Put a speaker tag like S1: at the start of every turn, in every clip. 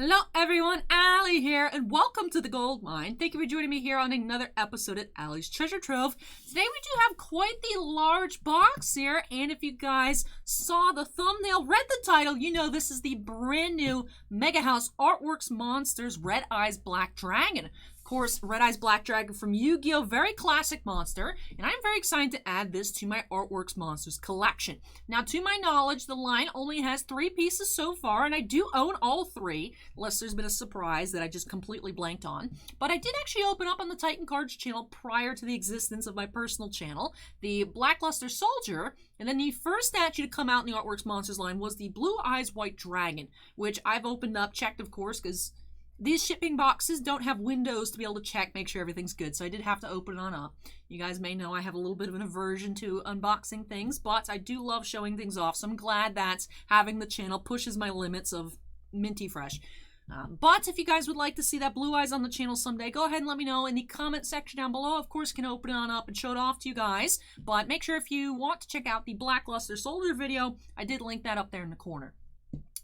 S1: Hello everyone, Allie here, and welcome to the Gold Mine. Thank you for joining me here on another episode at Allie's Treasure Trove. Today we do have quite the large box here, and if you guys saw the thumbnail, read the title, you know this is the brand new Mega House Artworks Monsters Red Eyes Black Dragon. Of course, Red Eyes Black Dragon from Yu-Gi-Oh! Very classic monster, and I'm very excited to add this to my Artworks Monsters collection. Now, to my knowledge, the line only has 3 pieces so far, and I do own all 3, unless there's been a surprise that I just completely blanked on. But I did actually open up on the Titan Cards channel prior to the existence of my personal channel, the Blackluster Soldier, and then the first statue to come out in the Artworks Monsters line was the Blue Eyes White Dragon, which I've opened up, checked of course, because these shipping boxes don't have windows to be able to check, make sure everything's good, so I did have to open it on up. You guys may know I have a little bit of an aversion to unboxing things, but I do love showing things off, so I'm glad that having the channel pushes my limits of minty fresh. But if you guys would like to see that Blue Eyes on the channel someday, go ahead and let me know in the comment section down below. Of course, can open it on up and show it off to you guys, but make sure if you want to check out the Blackluster Soldier video, I did link that up there in the corner.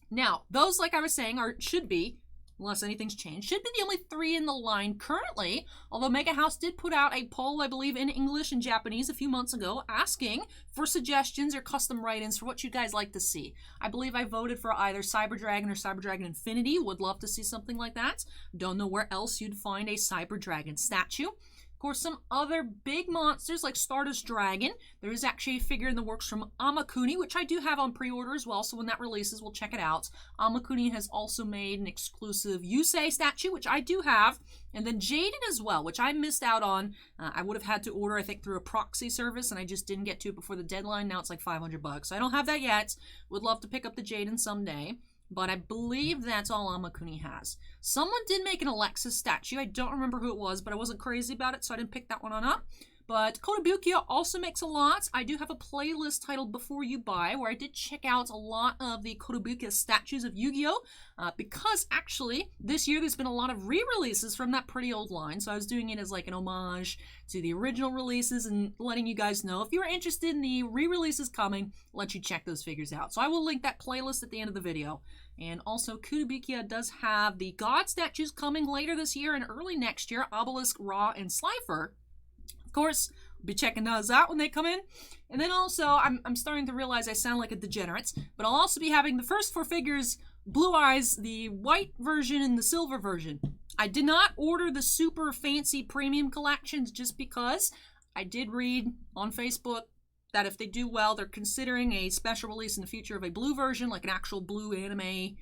S1: Now, those, like I was saying, should be, unless anything's changed, should be the only 3 in the line currently, although Mega House did put out a poll, I believe, in English and Japanese a few months ago, asking for suggestions or custom write-ins for what you guys like to see. I believe I voted for either Cyber Dragon or Cyber Dragon Infinity. Would love to see something like that. Don't know where else you'd find a Cyber Dragon statue. Of course, some other big monsters like Stardust Dragon. There is actually a figure in the works from Amakuni, which I do have on pre-order as well, so when that releases, we'll check it out. Amakuni has also made an exclusive Yusei statue, which I do have, and then Jaden as well, which I missed out on. I would have had to order, I think, through a proxy service, and I just didn't get to it before the deadline. Now it's like $500, so I don't have that yet. Would love to pick up the Jaden someday. But I believe that's all Amakuni has. Someone did make an Alexis statue. I don't remember who it was, but I wasn't crazy about it, so I didn't pick that one on up. But Kotobukiya also makes a lot. I do have a playlist titled Before You Buy, where I did check out a lot of the Kotobukiya statues of Yu-Gi-Oh! Because actually, this year there's been a lot of re-releases from that pretty old line, so I was doing it as like an homage to the original releases and letting you guys know if you are interested in the re-releases coming, let you check those figures out. So I will link that playlist at the end of the video. And also, Kotobukiya does have the God statues coming later this year and early next year, Obelisk, Ra, and Slifer. Of course, I'll be checking those out when they come in. And then also, I'm starting to realize I sound like a degenerate, but I'll also be having the first 4 figures, Blue Eyes, the white version and the silver version. I did not order the super fancy premium collections just because I did read on Facebook that if they do well, they're considering a special release in the future of a blue version, like an actual blue anime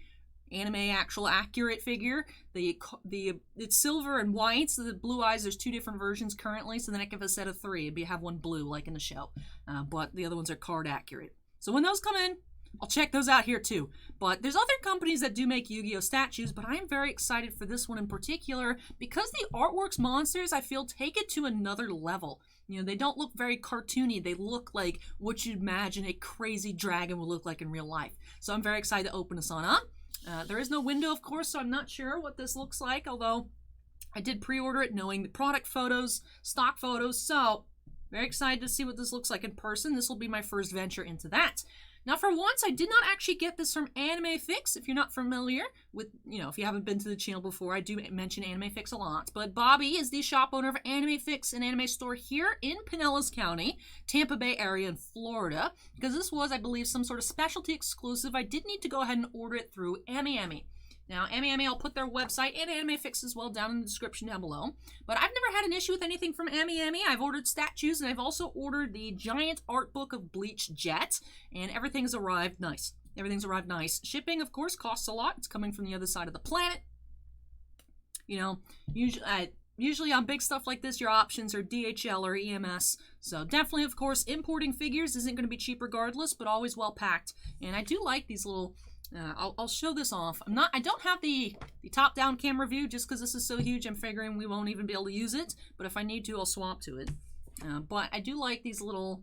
S1: actual accurate figure. It's silver and white, so the Blue Eyes, there's 2 different versions currently, so then I give a set of 3. It'd have one blue like in the show, but the other ones are card accurate. So when those come in, I'll check those out here too. But there's other companies that do make Yu-Gi-Oh! Statues, but I am very excited for this one in particular because the Artworks Monsters, I feel, take it to another level. You know, they don't look very cartoony. They look like what you'd imagine a crazy dragon would look like in real life. So I'm very excited to open this on up. There is no window, of course, so I'm not sure what this looks like, although I did pre-order it knowing the product photos, stock photos, so very excited to see what this looks like in person. This will be my first venture into that. Now, for once, I did not actually get this from Anime Fix. If you're not familiar with, if you haven't been to the channel before, I do mention Anime Fix a lot. But Bobby is the shop owner of Anime Fix, an anime store here in Pinellas County, Tampa Bay area in Florida. Because this was, I believe, some sort of specialty exclusive, I did need to go ahead and order it through AmiAmi. Now, AmiAmi, I'll put their website and Anime Fix as well down in the description down below. But I've never had an issue with anything from AmiAmi. I've ordered statues, and I've also ordered the giant art book of Bleach Jet, and everything's arrived nice. Everything's arrived nice. Shipping, of course, costs a lot. It's coming from the other side of the planet. You know, usually on big stuff like this, your options are DHL or EMS. So definitely, of course, importing figures isn't going to be cheap regardless, but always well packed. And I do like these little... I'll show this off. I don't have the top-down camera view just because this is so huge. I'm figuring we won't even be able to use it. But if I need to, I'll swap to it. But I do like these little...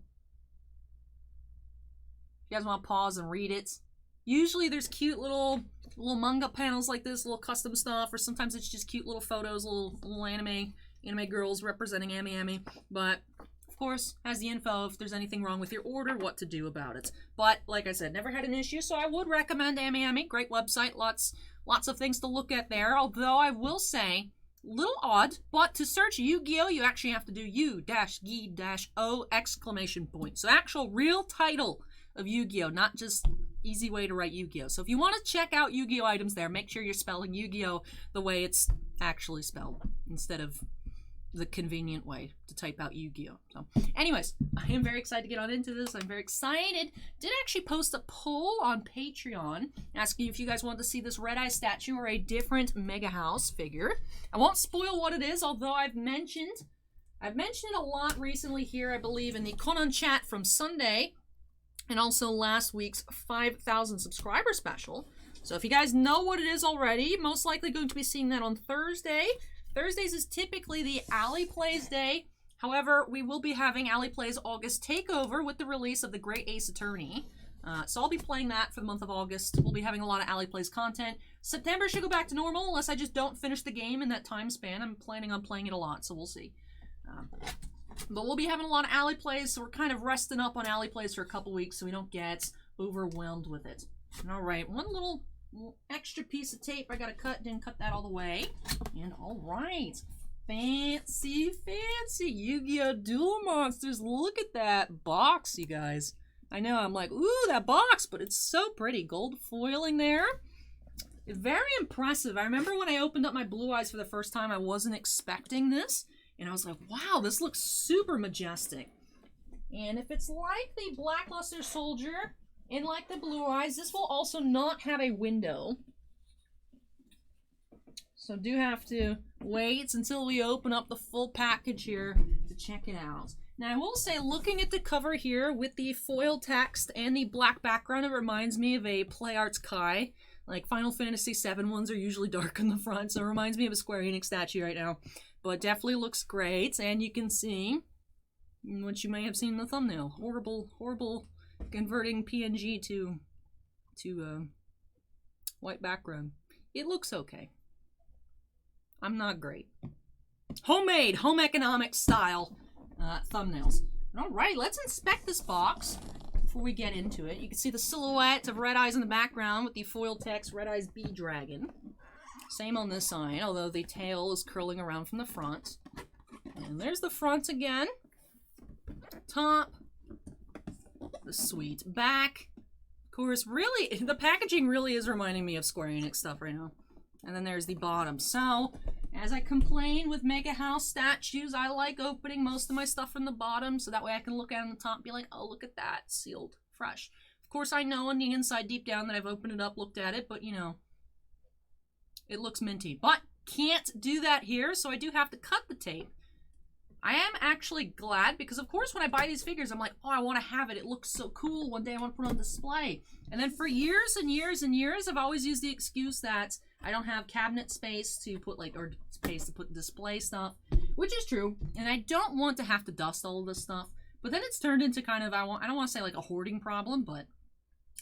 S1: If you guys want to pause and read it. Usually there's cute little manga panels like this, little custom stuff, or sometimes it's just cute little photos, little anime girls representing AmiAmi. But of course, has the info if there's anything wrong with your order, what to do about it. But like I said, never had an issue, so I would recommend AmiAmi. Great website, lots Lots of things to look at there, although I will say, little odd, but to search Yu-Gi-Oh, you actually have to do U-Gi-O exclamation point. So actual real title of Yu-Gi-Oh, not just easy way to write Yu-Gi-Oh. So if you want to check out Yu-Gi-Oh items there, make sure you're spelling Yu-Gi-Oh the way it's actually spelled, instead of the convenient way to type out Yu-Gi-Oh. So anyways, I am very excited to get on into this. I'm very excited. Did actually post a poll on Patreon asking if you guys want to see this Red Eye statue or a different Mega House figure. I won't spoil what it is, although I've mentioned it a lot recently here, I believe, in the Conan chat from Sunday, and also last week's 5,000 subscriber special. So if you guys know what it is already, most likely going to be seeing that on Thursday. Thursdays is typically the Alley Plays day. However, we will be having Alley Plays August Takeover with the release of The Great Ace Attorney. So I'll be playing that for the month of August. We'll be having a lot of Alley Plays content. September should go back to normal, unless I just don't finish the game in that time span. I'm planning on playing it a lot, so we'll see. But we'll be having a lot of Alley Plays, so we're kind of resting up on Alley Plays for a couple weeks so we don't get overwhelmed with it. Alright, one little extra piece of tape I gotta cut, didn't cut that all the way. And alright, fancy Yu-Gi-Oh! Duel Monsters. Look at that box, you guys. I know, I'm like, ooh, that box, but it's so pretty. Gold foiling there. Very impressive. I remember when I opened up my Blue Eyes for the first time, I wasn't expecting this. And I was like, wow, this looks super majestic. And if it's like the Blackluster Soldier and like the Blue Eyes, this will also not have a window. So do have to wait until we open up the full package here to check it out. Now I will say, looking at the cover here with the foil text and the black background, it reminds me of a Play Arts Kai. Like Final Fantasy VII ones are usually dark on the front, so it reminds me of a Square Enix statue right now. But definitely looks great, and you can see what you may have seen in the thumbnail. Horrible converting PNG to white background. It looks okay. I'm not great. Homemade, home economics style thumbnails. Alright, let's inspect this box before we get into it. You can see the silhouette of Red Eyes in the background with the foil text Red Eyes Bee Dragon. Same on this side, although the tail is curling around from the front. And there's the front again. Top. The sweet back. Of course, really, the packaging really is reminding me of Square Enix stuff right now. And then there's the bottom. So, as I complain with Mega House statues, I like opening most of my stuff from the bottom, so that way I can look at it on the top and be like, oh, look at that, sealed, fresh. Of course, I know on the inside, deep down, that I've opened it up, looked at it, but, you know, it looks minty. But can't do that here, so I do have to cut the tape. I am actually glad, because of course when I buy these figures, I'm like, oh, I want to have it. It looks so cool. One day I want to put it on display. And then for years and years and years, I've always used the excuse that I don't have cabinet space to put, like, or space to put display stuff, which is true. And I don't want to have to dust all of this stuff. But then it's turned into kind of, I don't want to say like a hoarding problem, but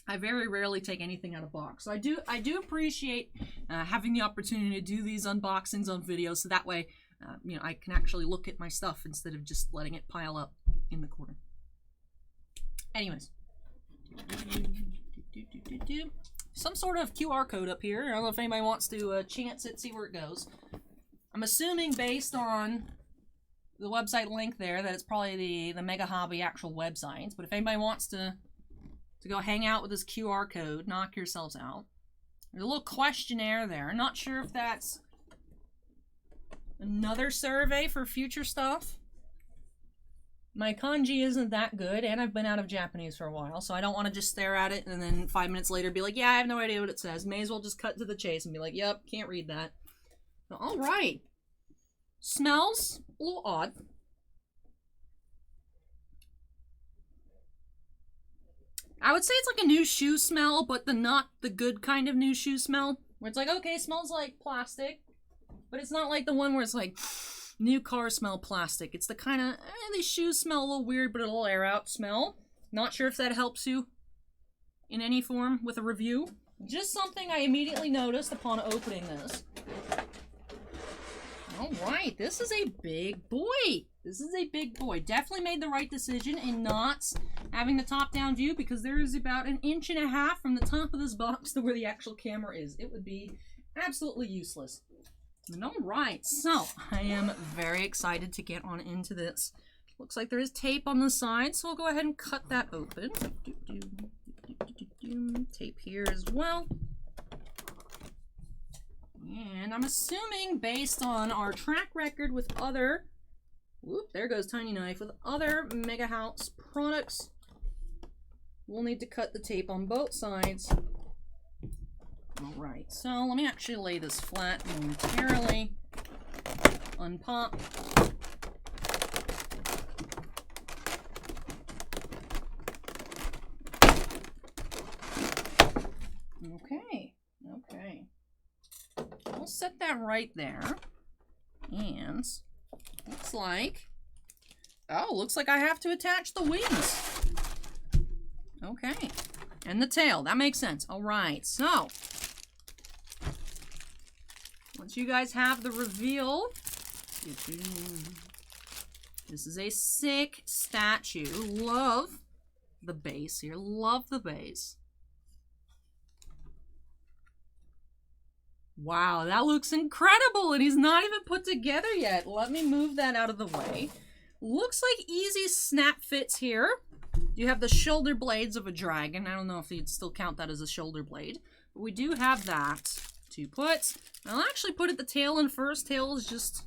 S1: I very rarely take anything out of box. So I do appreciate having the opportunity to do these unboxings on video, so that way, you know, I can actually look at my stuff instead of just letting it pile up in the corner. Anyways. Some sort of QR code up here. I don't know if anybody wants to chance it, see where it goes. I'm assuming based on the website link there that it's probably the Mega Hobby actual website. But if anybody wants to go hang out with this QR code, knock yourselves out. There's a little questionnaire there. Not sure if that's another survey for future stuff. My kanji isn't that good, and I've been out of Japanese for a while, so I don't want to just stare at it and then 5 minutes later be like, yeah, I have no idea what it says. May as well just cut to the chase and be like, yep, can't read that. Alright. Smells a little odd. I would say it's like a new shoe smell, but not the good kind of new shoe smell. Where it's like, okay, it smells like plastic, but it's not like the one where it's like, new car smell plastic. It's the kind of, these shoes smell a little weird, but it'll air out smell. Not sure if that helps you in any form with a review. Just something I immediately noticed upon opening this. Alright, this is a big boy. This is a big boy. Definitely made the right decision in not having the top-down view, because there is about 1.5 inches from the top of this box to where the actual camera is. It would be Absolutely useless. And all right, so I am very excited to get on into this. Looks like there is tape on the side, so I'll go ahead and cut that open. Tape here as well. And I'm assuming, based on our track record with other, whoop, there goes Tiny Knife, with other Mega House products, we'll need to cut the tape on both sides. Alright, so let me actually lay this flat momentarily. Unpop. Okay, okay. I'll set that right there. And looks like, oh, looks like I have to attach the wings. Okay. And the tail, that makes sense. Alright, so once you guys have the reveal, this is a sick statue. Love the base here. Love the base. Wow, that looks incredible, and he's not even put together yet. Let me move that out of the way. Looks like easy snap fits here. You have the shoulder blades of a dragon. I don't know if you'd still count that as a shoulder blade, but we do have that to put. I'll actually put it the tail in first. Tail is just,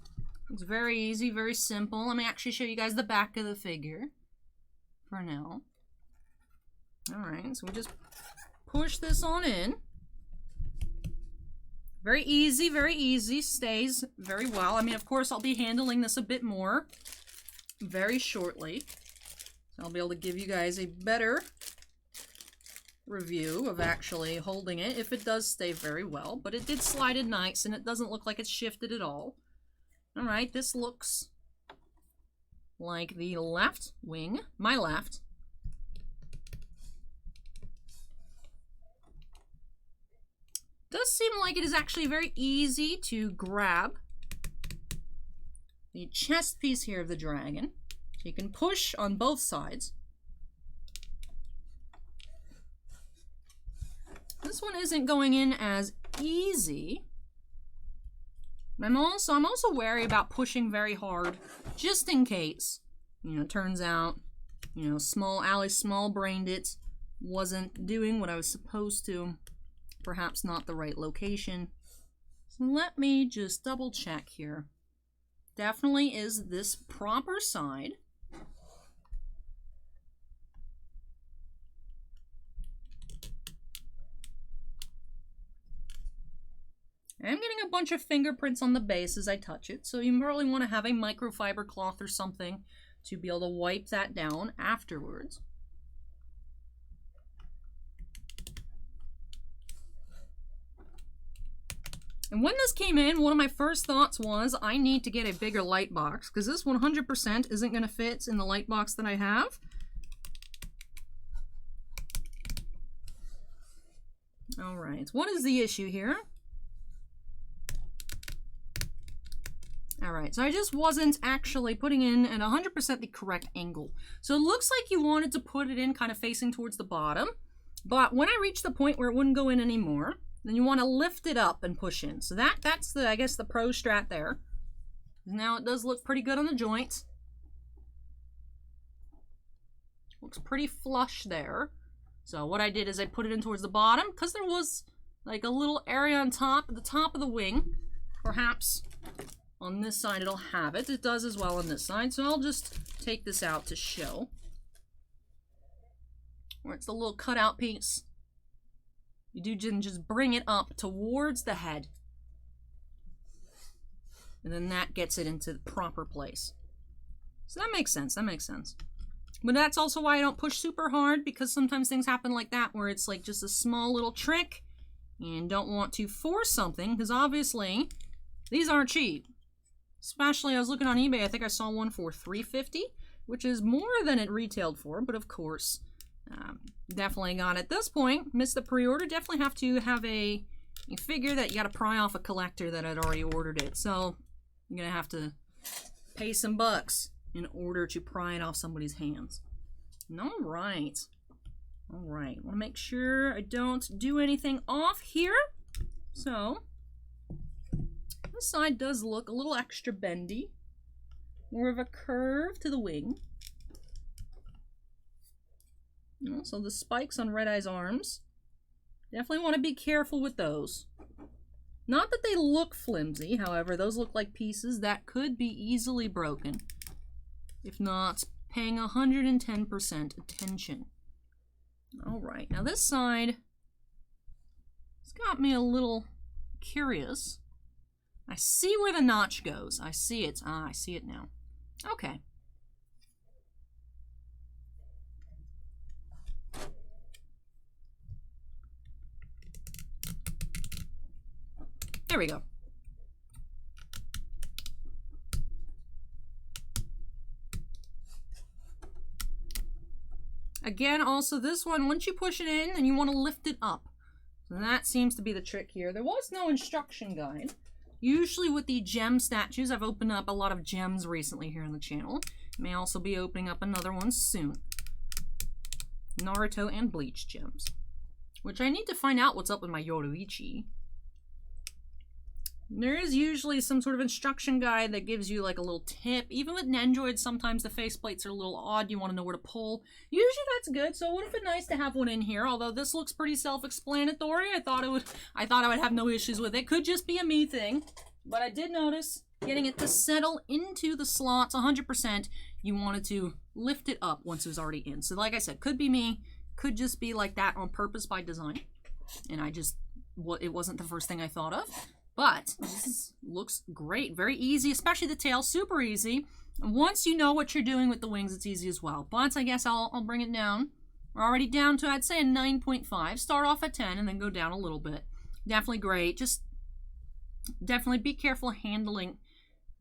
S1: it's very easy, very simple. Let me actually show you guys the back of the figure for now. Alright, so we just push this on in. Very easy, stays very well. I mean, of course, I'll be handling this a bit more very shortly. So I'll be able to give you guys a better review of actually holding it, if it does stay very well. But it did slide in nice, and it doesn't look like it's shifted at all. Alright, this looks like the left wing, my left. Does seem like it is actually very easy to grab the chest piece here of the dragon. So you can push on both sides. This one isn't going in as easy. I'm also wary about pushing very hard, just in case. You know, it turns out, you know, Allie small-brained it, wasn't doing what I was supposed to. Perhaps not the right location. So let me just double check here. Definitely is this proper side. I'm getting a bunch of fingerprints on the base as I touch it, so you probably want to have a microfiber cloth or something to be able to wipe that down afterwards. And when this came in, one of my first thoughts was, I need to get a bigger light box, because this 100% isn't going to fit in the light box that I have. Alright, what is the issue here? Alright, so I just wasn't actually putting in at 100% the correct angle. So it looks like you wanted to put it in kind of facing towards the bottom, but when I reached the point where it wouldn't go in anymore, then you want to lift it up and push in. So that's the, I guess, the pro strat there. Now it does look pretty good on the joint. Looks pretty flush there. So what I did is I put it in towards the bottom, because there was like a little area on top, at the top of the wing. Perhaps on this side it'll have it. It does as well on this side. So I'll just take this out to show. Where it's the little cutout piece. You do just bring it up towards the head. And then that gets it into the proper place. So that makes sense, that makes sense. But that's also why I don't push super hard, because sometimes things happen like that where it's like just a small little trick and don't want to force something, because obviously these aren't cheap. Especially, I was looking on eBay, I think I saw one for $350, which is more than it retailed for, but of course, definitely got at this point, missed the pre-order, definitely have to have a figure that you gotta pry off a collector that had already ordered it. So, you're gonna have to pay some bucks in order to pry it off somebody's hands. Alright. Alright, want to make sure I don't do anything off here. So, This side does look a little extra bendy. More of a curve to the wing. Also, the spikes on Red Eye's arms. Definitely want to be careful with those. Not that they look flimsy, however, those look like pieces that could be easily broken. If not, paying 110% attention. Alright, now this side has got me a little curious. I see where the notch goes. I see it. Ah, I see it now. Okay. There we go. Again, also this one, once you push it in, and you want to lift it up. So that seems to be the trick here. There was no instruction guide. Usually with the gem statues, I've opened up a lot of gems recently here on the channel. May also be opening up another one soon. Naruto and Bleach gems. Which I need to find out what's up with my Yoruichi. There is usually some sort of instruction guide that gives you like a little tip. Even with Nendroids, sometimes the faceplates are a little odd. You want to know where to pull. Usually that's good, so it would have been nice to have one in here. Although this looks pretty self-explanatory, I thought I would have no issues with it. Could just be a me thing, but I did notice getting it to settle into the slots 100%. You wanted to lift it up once it was already in. So like I said, could be me, could just be like that on purpose by design, and it wasn't the first thing I thought of. But this looks great. Very easy, especially the tail. Super easy. And once you know what you're doing with the wings, it's easy as well. But I guess I'll bring it down. We're already down to, I'd say, a 9.5. Start off at 10 and then go down a little bit. Definitely great. Just definitely be careful handling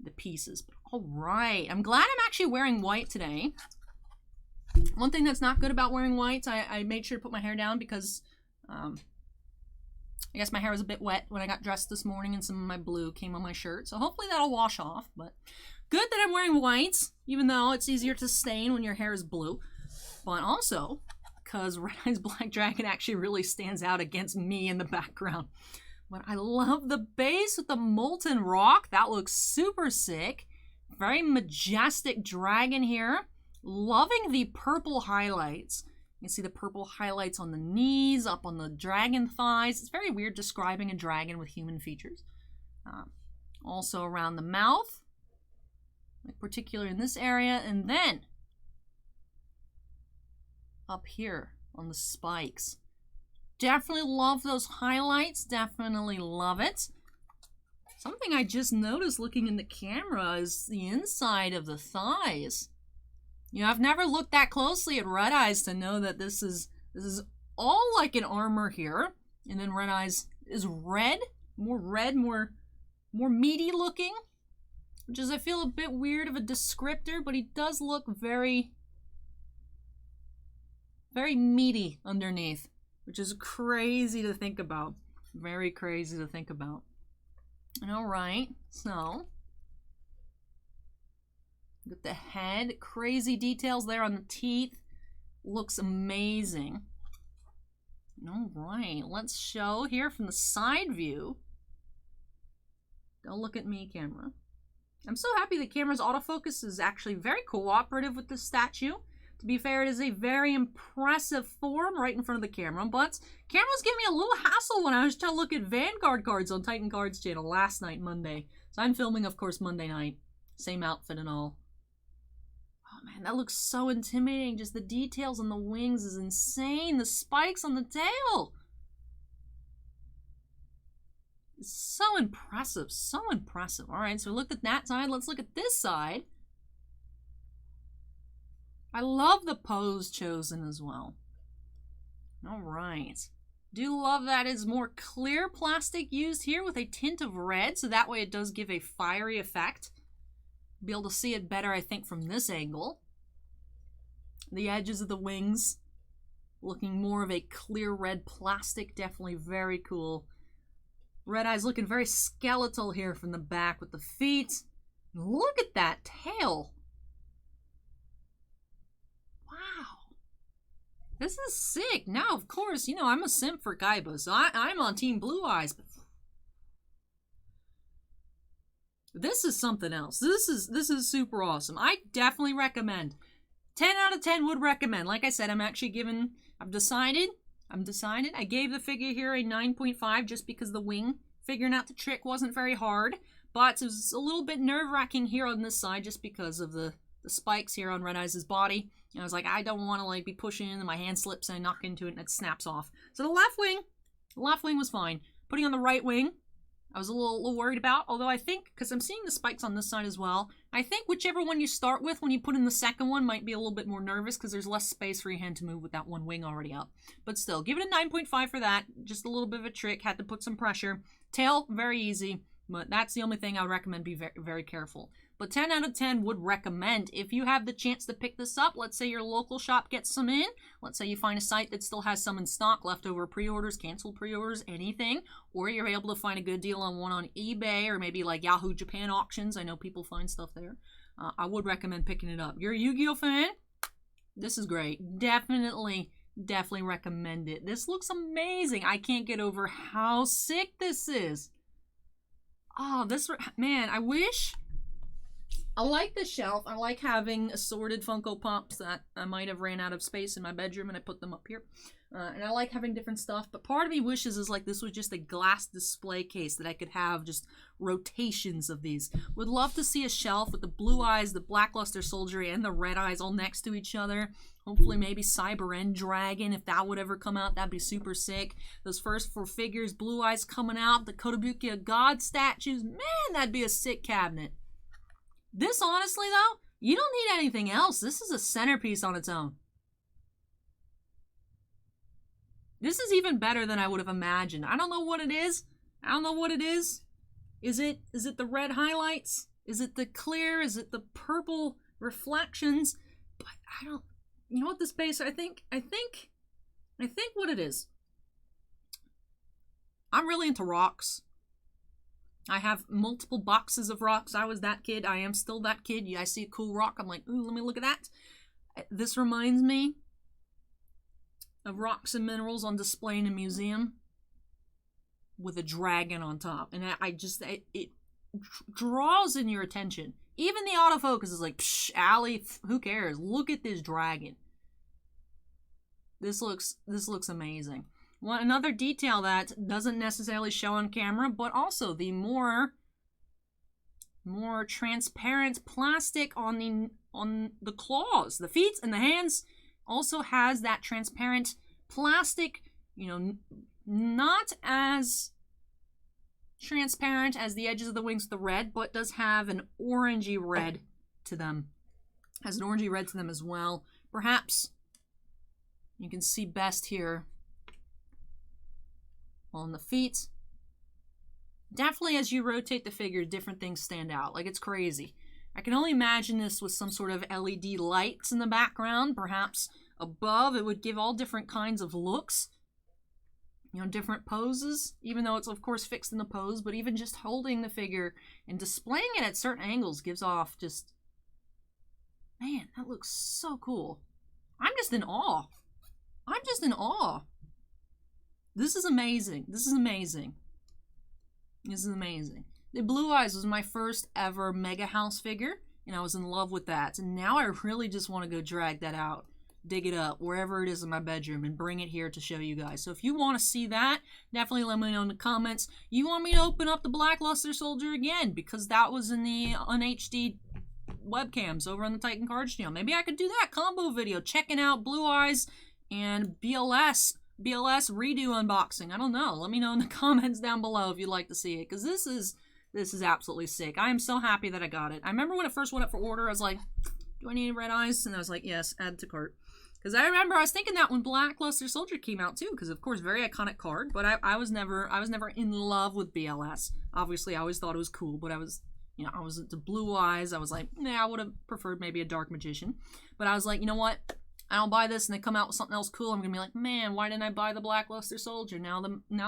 S1: the pieces. All right. I'm glad I'm actually wearing white today. One thing that's not good about wearing white, I made sure to put my hair down because... I guess my hair was a bit wet when I got dressed this morning and some of my blue came on my shirt. So hopefully that'll wash off. But good that I'm wearing whites, even though it's easier to stain when your hair is blue. But also, because Red Eye's Black Dragon actually really stands out against me in the background. But I love the base with the molten rock. That looks super sick. Very majestic dragon here. Loving the purple highlights. You can see the purple highlights on the knees, up on the dragon thighs. It's very weird describing a dragon with human features. Also around the mouth, like particularly in this area, and then up here on the spikes. Definitely love those highlights. Definitely love it. Something I just noticed looking in the camera is the inside of the thighs. You know, I've never looked that closely at Red Eye's to know that this is all like an armor here. And then Red Eye's is red, more meaty looking. Which is, I feel, a bit weird of a descriptor, but he does look very, very meaty underneath. Which is crazy to think about. Very crazy to think about. And alright, so... With the head, crazy details there on the teeth. Looks amazing. All right, let's show here from the side view. Don't look at me, camera. I'm so happy the camera's autofocus is actually very cooperative with the statue. To be fair, it is a very impressive form right in front of the camera, but camera was giving me a little hassle when I was trying to look at Vanguard cards on Titan Cards channel last night, Monday. So I'm filming, of course, Monday night. Same outfit and all. Oh man, that looks so intimidating. Just the details on the wings is insane. The spikes on the tail. It's so impressive. So impressive. Alright, so we looked at that side. Let's look at this side. I love the pose chosen as well. Alright. Do love that it's more clear plastic used here with a tint of red. So that way it does give a fiery effect. Be able to see it better, I think, from this angle. The edges of the wings looking more of a clear red plastic. Definitely very cool. Red Eye's looking very skeletal here from the back with the feet. Look at that tail. Wow. This is sick. Now, of course, you know, I'm a simp for Kaiba, so I'm on Team Blue Eyes. But This is something else. This is super awesome. I definitely recommend. 10 out of 10 would recommend. Like I said, I've decided. I gave the figure here a 9.5 just because the wing figuring out the trick wasn't very hard. But it was a little bit nerve-wracking here on this side just because of the spikes here on Red Eyes' body. And I was like, I don't want to like be pushing and my hand slips and I knock into it and it snaps off. So the left wing was fine. Putting on the right wing, I was a little worried about, although I think, because I'm seeing the spikes on this side as well, I think whichever one you start with when you put in the second one might be a little bit more nervous because there's less space for your hand to move with that one wing already up. But still, give it a 9.5 for that. Just a little bit of a trick, had to put some pressure. Tail, very easy, but that's the only thing I would recommend. Be very, very careful. But 10 out of 10 would recommend. If you have the chance to pick this up, let's say your local shop gets some in. Let's say you find a site that still has some in stock, leftover pre-orders, canceled pre-orders, anything. Or you're able to find a good deal on one on eBay or maybe like Yahoo Japan auctions. I know people find stuff there. I would recommend picking it up. You're a Yu-Gi-Oh fan? This is great. Definitely recommend it. This looks amazing. I can't get over how sick this is. Oh, man, I wish... I like the shelf. I like having assorted Funko Pops that I might have ran out of space in my bedroom and I put them up here. And I like having different stuff. But part of me wishes is like this was just a glass display case that I could have just rotations of these. Would love to see a shelf with the blue eyes, the Blackluster Soldier, and the red eyes all next to each other. Hopefully maybe Cyber End Dragon, if that would ever come out, that'd be super sick. Those first 4 figures, blue eyes coming out, the Kotobukiya God statues. Man, that'd be a sick cabinet. This, honestly, though, you don't need anything else. This is a centerpiece on its own. This is even better than I would have imagined. I don't know what it is. Is it the red highlights? Is it the clear? Is it the purple reflections? But I don't... You know what this base... I think what it is. I'm really into rocks. I have multiple boxes of rocks. I was that kid. I am still that kid. I see a cool rock. I'm like, ooh, let me look at that. This reminds me of rocks and minerals on display in a museum with a dragon on top. And it draws in your attention. Even the autofocus is like, psh, Allie, who cares? Look at this dragon. This looks amazing. Another detail that doesn't necessarily show on camera, but also the more transparent plastic on the claws, the feet and the hands also has that transparent plastic, you know, not as transparent as the edges of the wings, the red, but does have an orangey red to them. Has an orangey red to them as well. Perhaps you can see best here on the feet. Definitely as you rotate the figure, different things stand out. Like, it's crazy. I can only imagine this with some sort of LED lights in the background. Perhaps above, it would give all different kinds of looks. You know, different poses. Even though it's, of course, fixed in the pose. But even just holding the figure and displaying it at certain angles gives off just... Man, that looks so cool. I'm just in awe. This is amazing. The Blue Eyes was my first ever Mega House figure, and I was in love with that. And now I really just want to go drag that out, dig it up, wherever it is in my bedroom, and bring it here to show you guys. So if you want to see that, definitely let me know in the comments. You want me to open up the Blackluster Soldier again, because that was in the UnHD webcams over on the Titan Cards channel. Maybe I could do that combo video, checking out Blue Eyes and BLS redo unboxing. I don't know. Let me know in the comments down below if you'd like to see it, because this is absolutely sick. I am so happy that I got it. I remember when it first went up for order, I was like, do I need red eyes? And I was like, yes, add to cart. Because I remember I was thinking that when Blackluster Soldier came out too, because of course, very iconic card, but I was never in love with BLS. Obviously, I always thought it was cool, but I was into Blue Eyes. I was like, nah, I would have preferred maybe a Dark Magician. But I was like, you know what? I don't buy this and they come out with something else cool, I'm gonna be like, man, why didn't I buy the Blackluster Soldier? Now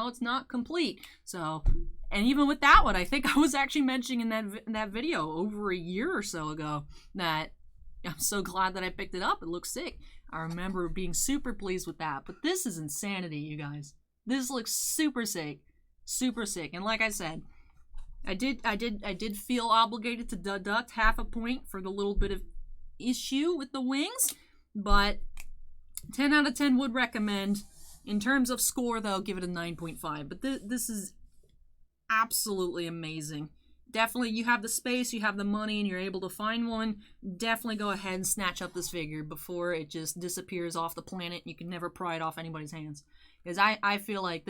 S1: it's not complete. So, and even with that one, I think I was actually mentioning in that video over a year or so ago that I'm so glad that I picked it up. It looks sick. I remember being super pleased with that. But this is insanity, you guys. This looks super sick. Super sick. And like I said, I did feel obligated to deduct half a point for the little bit of issue with the wings, but 10 out of 10 would recommend. In terms of score, though, give it a 9.5. But this is absolutely amazing. Definitely, you have the space, you have the money, and you're able to find one. Definitely go ahead and snatch up this figure before it just disappears off the planet. You can never pry it off anybody's hands. Because I feel like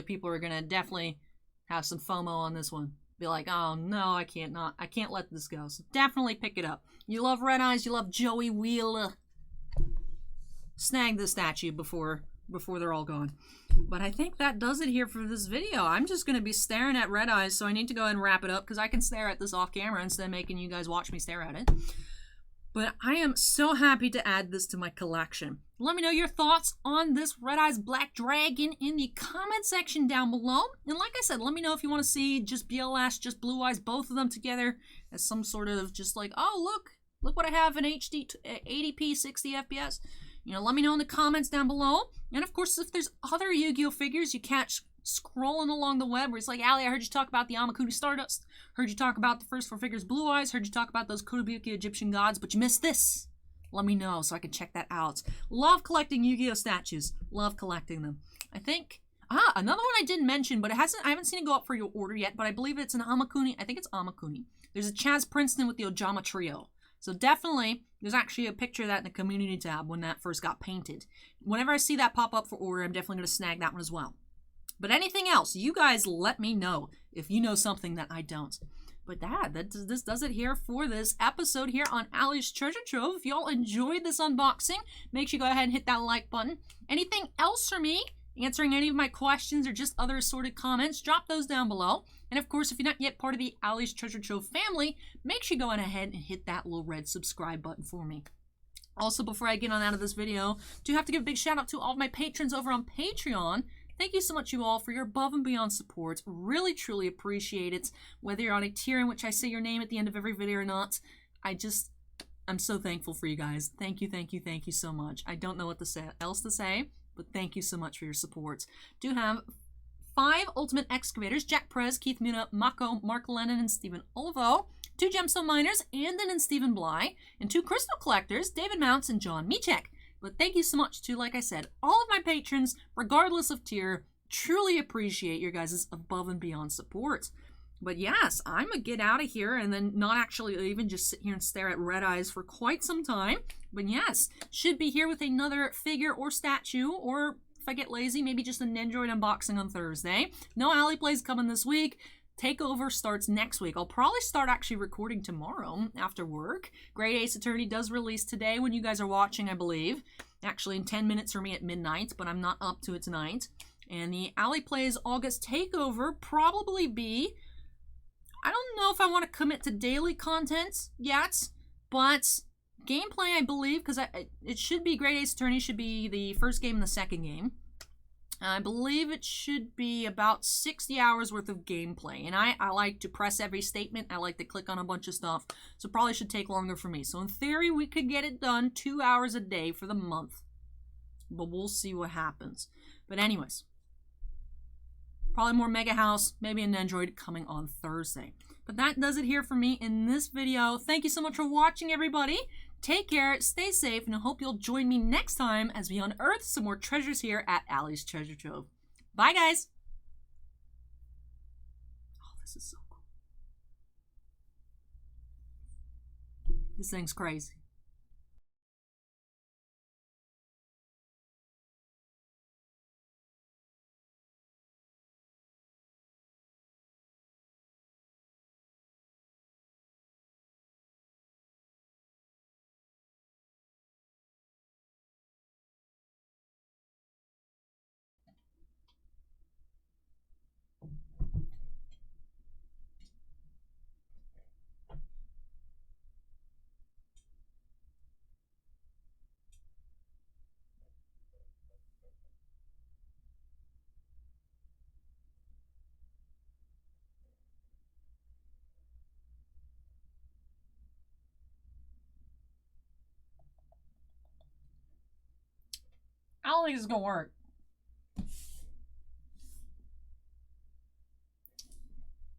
S1: people are going to definitely have some FOMO on this one. Be like, oh no, I can't let this go. So definitely pick it up. You love Red Eyes, you love Joey Wheeler. Snag the statue before they're all gone. But I think that does it here for this video. I'm just going to be staring at Red Eyes, so I need to go ahead and wrap it up because I can stare at this off camera instead of making you guys watch me stare at it. But I am so happy to add this to my collection. Let me know your thoughts on this Red Eyes Black Dragon in the comment section down below. And like I said, let me know if you want to see just BLS, just Blue Eyes, both of them together as some sort of just like, oh, look what I have in HD 80p 60 FPS. You know, let me know in the comments down below. And of course, if there's other Yu-Gi-Oh figures you catch scrolling along the web where it's like, Allie, I heard you talk about the Amakuni Stardust. Heard you talk about the first 4 figures Blue Eyes. Heard you talk about those Kotobuki Egyptian gods, but you missed this. Let me know so I can check that out. Love collecting Yu-Gi-Oh statues. Love collecting them. I think, another one I didn't mention, but I haven't seen it go up for your order yet, but I believe it's an Amakuni. I think it's Amakuni. There's a Chaz Princeton with the Ojama Trio. So definitely, there's actually a picture of that in the community tab when that first got painted. Whenever I see that pop up for order, I'm definitely going to snag that one as well. But anything else, you guys let me know if you know something that I don't. But this does it here for this episode here on Allie's Treasure Trove. If y'all enjoyed this unboxing, make sure you go ahead and hit that like button. Anything else for me? Answering any of my questions or just other assorted comments, drop those down below. And of course, if you're not yet part of the Allie's Treasure Trove family, make sure you go on ahead and hit that little red subscribe button for me. Also, before I get on out of this video, do have to give a big shout out to all of my patrons over on Patreon. Thank you so much, you all, for your above and beyond support. Really, truly appreciate it. Whether you're on a tier in which I say your name at the end of every video or not, I'm so thankful for you guys. Thank you, thank you, thank you so much. I don't know what else to say, but thank you so much for your support. Do have 5 Ultimate Excavators, Jack Perez, Keith Muna, Mako, Mark Lennon, and Stephen Olivo, 2 Gemstone Miners, Andon and Stephen Bly, and 2 Crystal Collectors, David Mounts and John Michek. But thank you so much to, like I said, all of my patrons, regardless of tier. Truly appreciate your guys' above and beyond support. But yes, I'm going to get out of here and then not actually even just sit here and stare at Red Eyes for quite some time. But yes, should be here with another figure or statue, or if I get lazy, maybe just a Nendroid unboxing on Thursday. No Alley Plays coming this week. Takeover starts next week. I'll probably start actually recording tomorrow after work. Great Ace Attorney does release today when you guys are watching, I believe. Actually, in 10 minutes for me at midnight, but I'm not up to it tonight. And the Alley Plays August Takeover probably be... I don't know if I want to commit to daily content yet, but gameplay, I believe, because it should be Great Ace Attorney, should be the first game and the second game. I believe it should be about 60 hours worth of gameplay. And I like to press every statement. I like to click on a bunch of stuff. So probably should take longer for me. So in theory, we could get it done 2 hours a day for the month. But we'll see what happens. But anyways, probably more Mega House, maybe an Android coming on Thursday. But that does it here for me in this video. Thank you so much for watching, everybody. Take care, stay safe, and I hope you'll join me next time as we unearth some more treasures here at Allie's Treasure Trove. Bye, guys! Oh, this is so cool. This thing's crazy. I don't think this is gonna work.